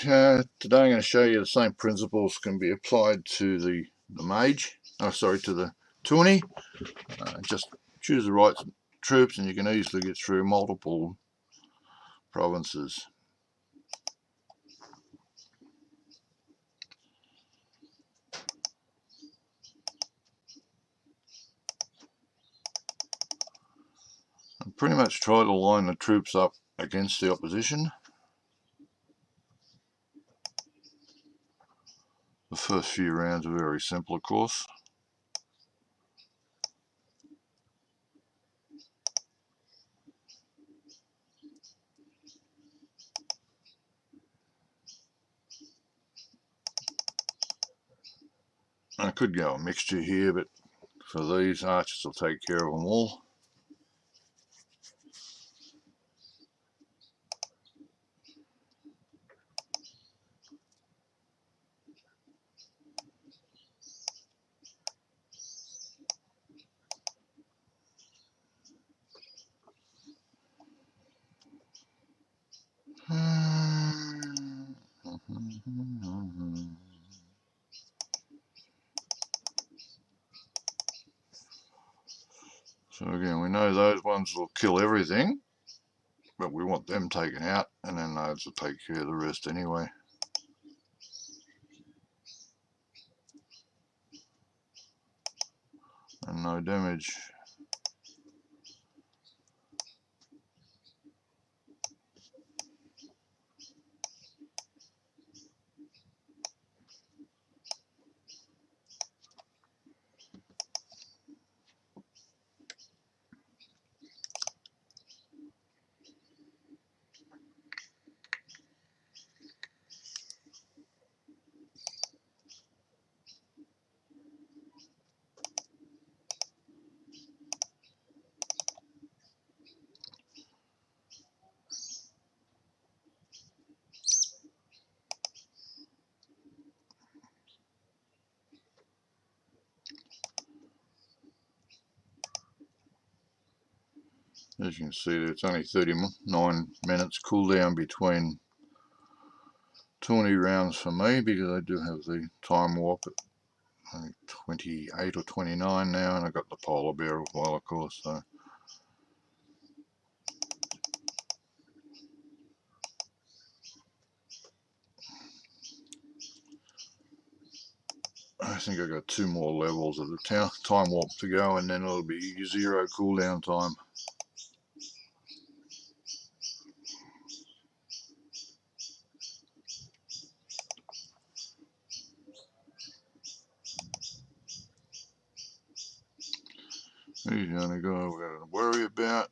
today I'm going to show you the same principles can be applied to the mage, to the Tourney. Just choose the right troops and you can easily get through multiple provinces. And pretty much try to line the troops up against the opposition. The first few rounds are very simple, of course. I could go a mixture here, but for these, archers will take care of them all. So again, we know those ones will kill everything, but we want them taken out, and then those will take care of the rest anyway. And no damage. As you can see, it's only 39 minutes cooldown between Tourney rounds for me, because I do have the time warp at 28 or 29 now, and I got the polar bear as well, of course. So I think I got 2 more levels of the time warp to go, and then it'll be 0 cooldown time. He's the only guy we've got to worry about.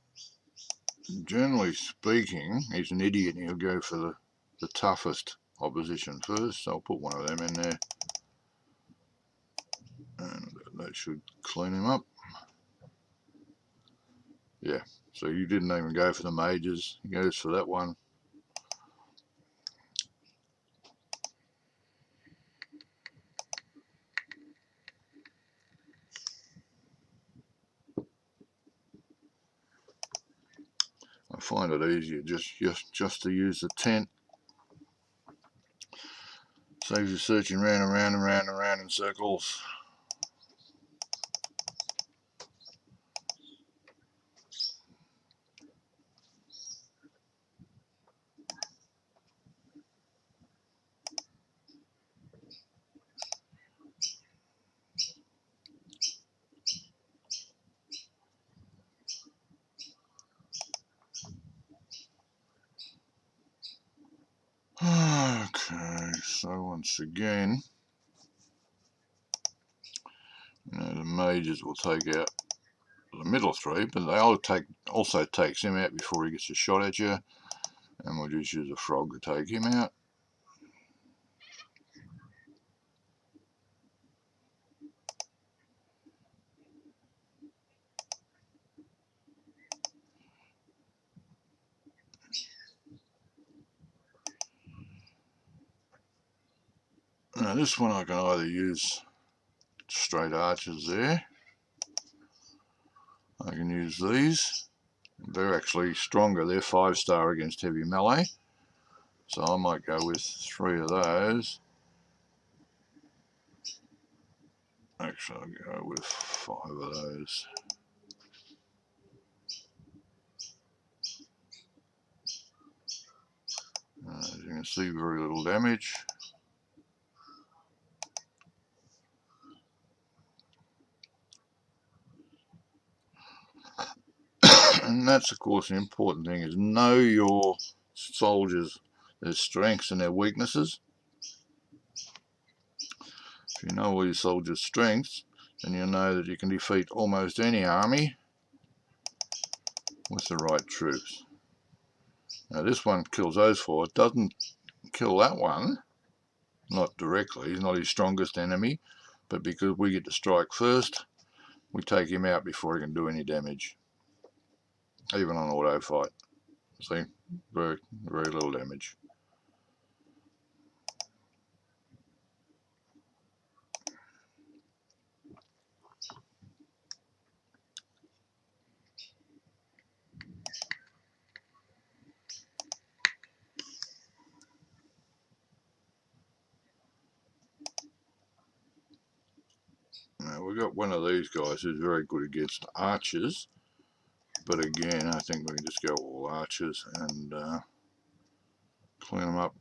Generally speaking, he's an idiot and he'll go for the toughest opposition first, so I'll put one of them in there. And that should clean him up. Yeah, so you didn't even go for the mages, he goes for that one. I find it easier just to use the tent. Saves you searching round and round and round and round in circles. Okay, so once again, the mages will take out the middle 3, but they also takes him out before he gets a shot at you, and we'll just use a frog to take him out. Now this one I can either use straight archers there. I can use these. They're actually stronger. They're 5-star against heavy melee. So I might go with 3 of those. Actually, I'll go with 5 of those. As you can see, very little damage. And that's, of course, the important thing, is know your soldiers, their strengths and their weaknesses. If you know all your soldiers' strengths, then you'll know that you can defeat almost any army with the right troops. Now this one kills those 4. It doesn't kill that one, not directly. He's not his strongest enemy, but because we get to strike first, we take him out before he can do any damage, even on auto fight. See, very little damage. Now we've got one of these guys who's very good against archers, but again I think we can just go all archers and clean them up.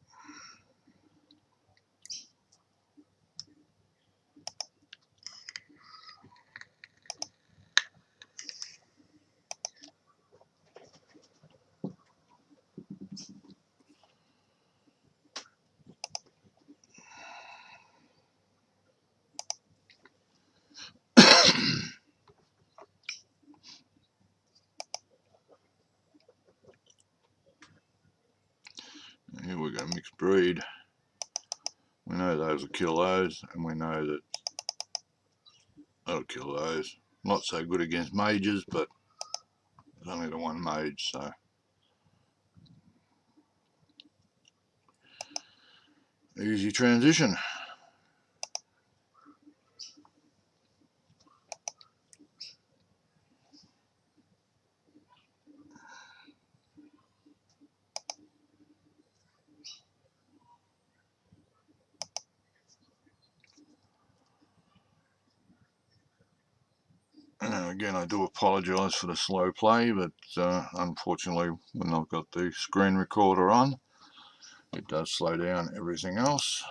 Here we go, mixed breed. We know those will kill those, and we know that that'll kill those. Not so good against mages, but there's only the one mage, so easy transition. Again, I do apologise for the slow play, but unfortunately when I've got the screen recorder on, it does slow down everything else.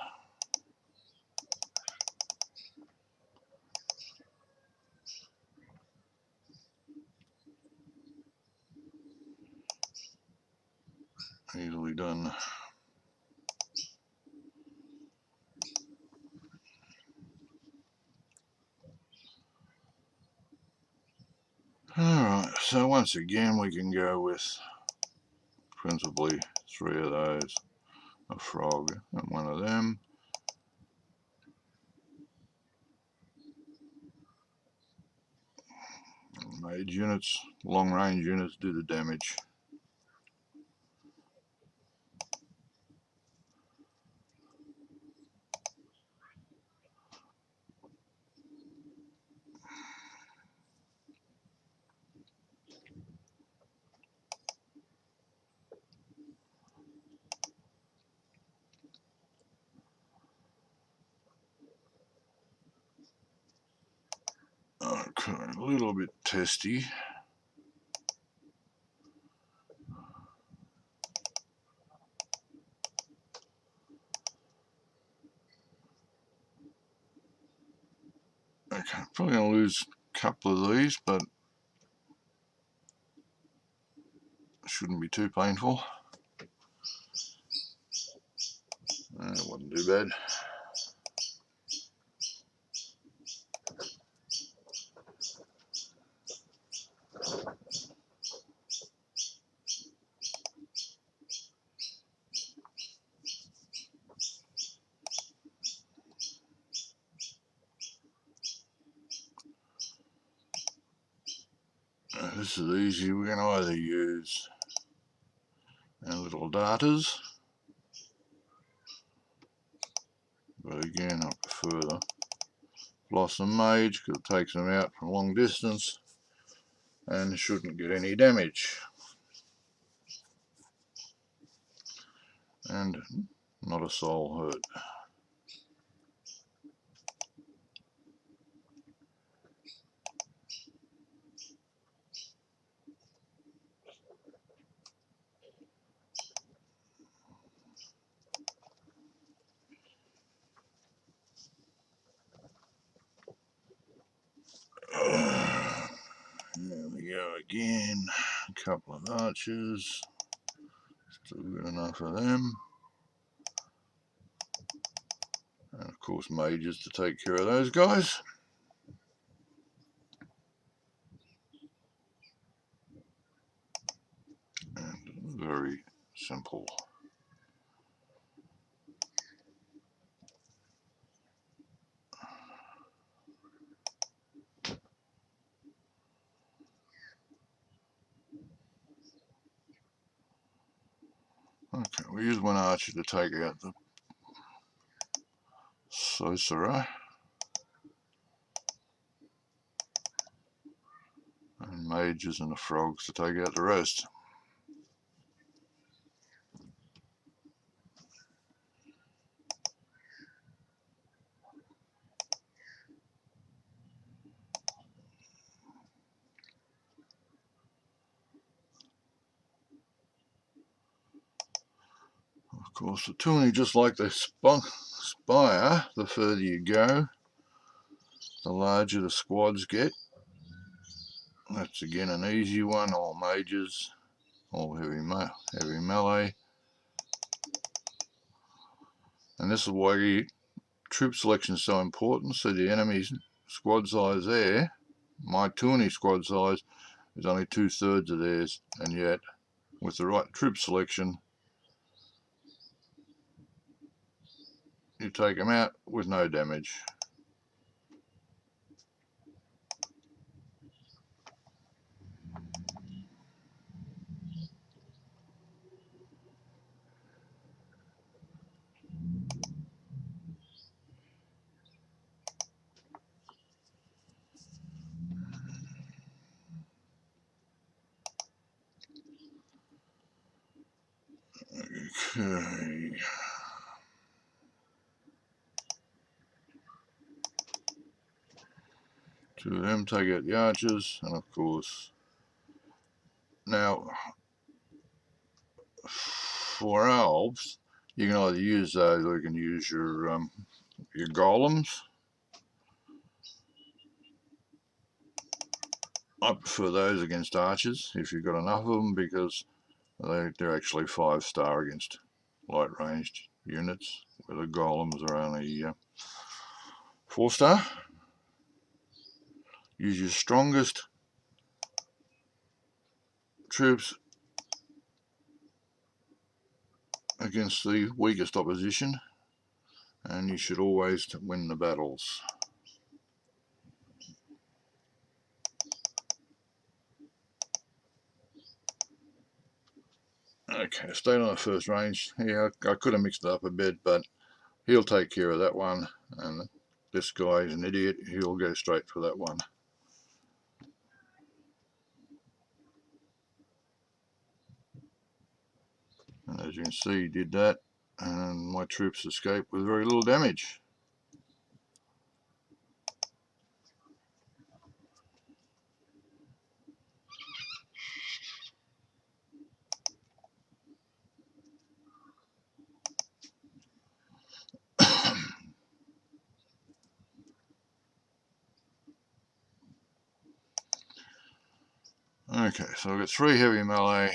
Easily done. Alright, so once again we can go with principally 3 of those, a frog and one of them. Mage units, long range units do the damage. Okay, a little bit testy. Okay, probably going to lose a couple of these, but shouldn't be too painful. It wasn't too bad. This is easy. We're going to either use our little darters, but again I prefer the Blossom Mage because it takes them out from a long distance and shouldn't get any damage. and not a soul hurt. There we go again. A couple of archers. Still good enough for them. And of course mages to take care of those guys. And very simple. Okay, we use one archer to take out the sorcerer. And mages and the frogs to take out the rest. Of course, the Tourney, just like the spire, the further you go, the larger the squads get. That's again an easy one, all mages, all heavy melee. And this is why troop selection is so important. So the enemy's squad size there, my Tourney squad size, is only 2/3 of theirs, and yet with the right troop selection, you take them out with no damage. Okay. Two of them take out the archers, and of course, now for elves, you can either use those or you can use your golems. I prefer those against archers if you've got enough of them, because they're actually 5-star against light ranged units, where the golems are only 4-star. Use your strongest troops against the weakest opposition, and you should always win the battles. Okay, stayed on the first range. Yeah, I could have mixed it up a bit, but he'll take care of that one, and this guy is an idiot. He'll go straight for that one. And as you can see, he did that, and my troops escaped with very little damage. Okay, so I've got 3 heavy melee,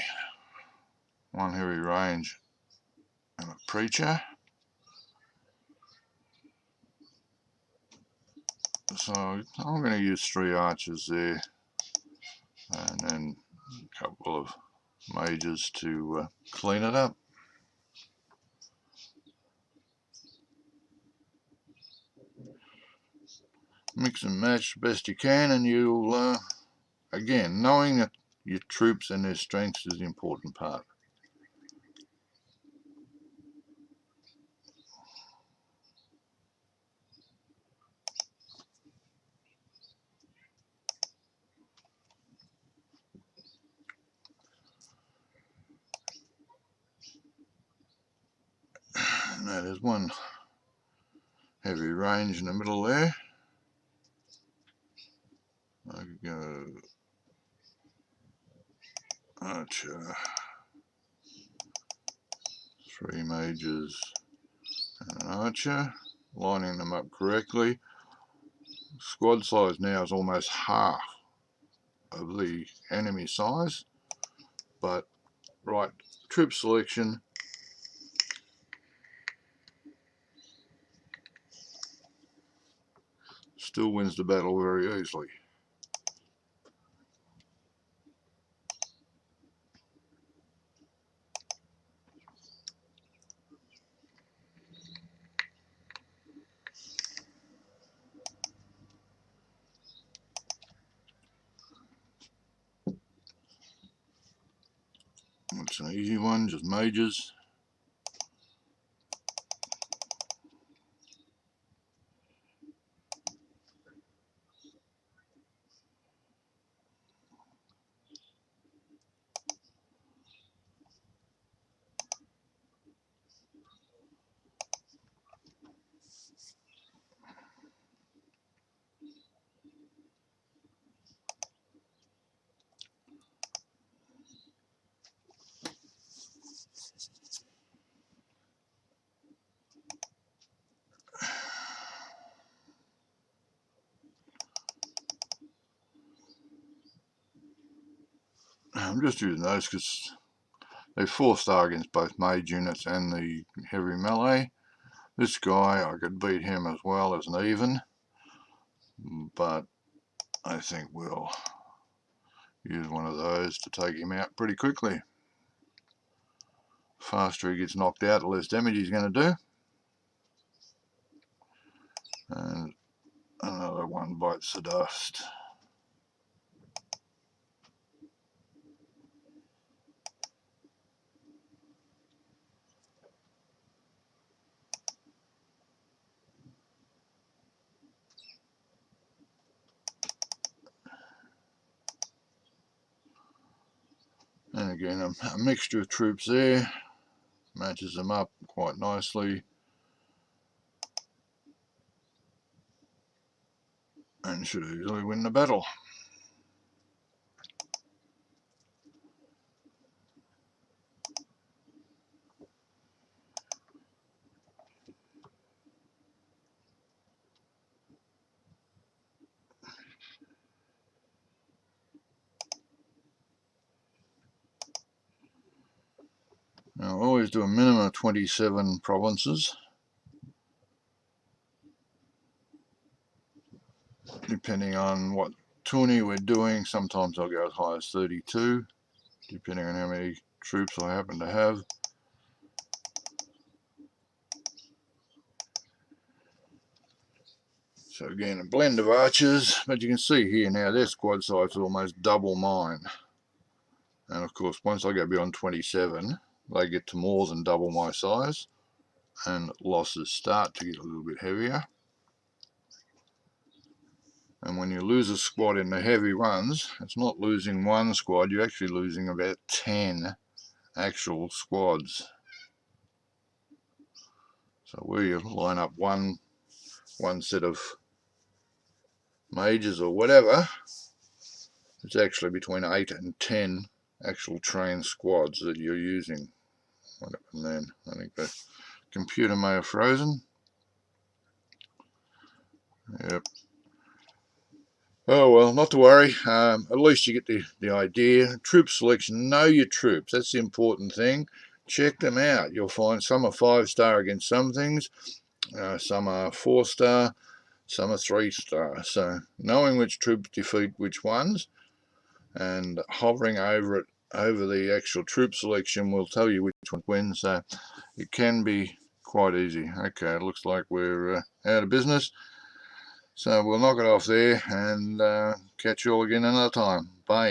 1 heavy range, and a preacher. So I'm going to use 3 archers there, and then a couple of mages to clean it up. Mix and match the best you can, and you'll, again, knowing that your troops and their strengths is the important part. Now there's one heavy range in the middle there. I could go archer, 3 mages and an archer, lining them up correctly. Squad size now is almost half of the enemy size, but right troop selection still wins the battle very easily. It's an easy one, just mages. I'm just using those because they're 4-star against both mage units and the heavy melee. This guy, I could beat him as well as an even, but I think we'll use one of those to take him out pretty quickly. Faster he gets knocked out, the less damage he's going to do. And another one bites the dust. And again, a mixture of troops there, matches them up quite nicely, and should easily win the battle. Now I always do a minimum of 27 provinces, depending on what tourney we're doing. Sometimes I'll go as high as 32, depending on how many troops I happen to have. So again, a blend of archers, but you can see here now their squad size is almost double mine. And of course, once I go beyond 27, they get to more than double my size, and losses start to get a little bit heavier. And when you lose a squad in the heavy ones, it's not losing one squad, you're actually losing about 10 actual squads. So where you line up one set of mages or whatever, it's actually between 8 and 10 actual trained squads that you're using. What happened then? I think the computer may have frozen. Yep. Oh well, not to worry. At least you get the idea. Troop selection, know your troops. That's the important thing. Check them out. You'll find some are 5-star against some things. Some are 4-star. Some are 3-star. So knowing which troops defeat which ones, and hovering over it, over the actual troop selection, will tell you which one wins. So it can be quite easy. Okay, it looks like we're out of business. So we'll knock it off there and catch you all again another time. Bye.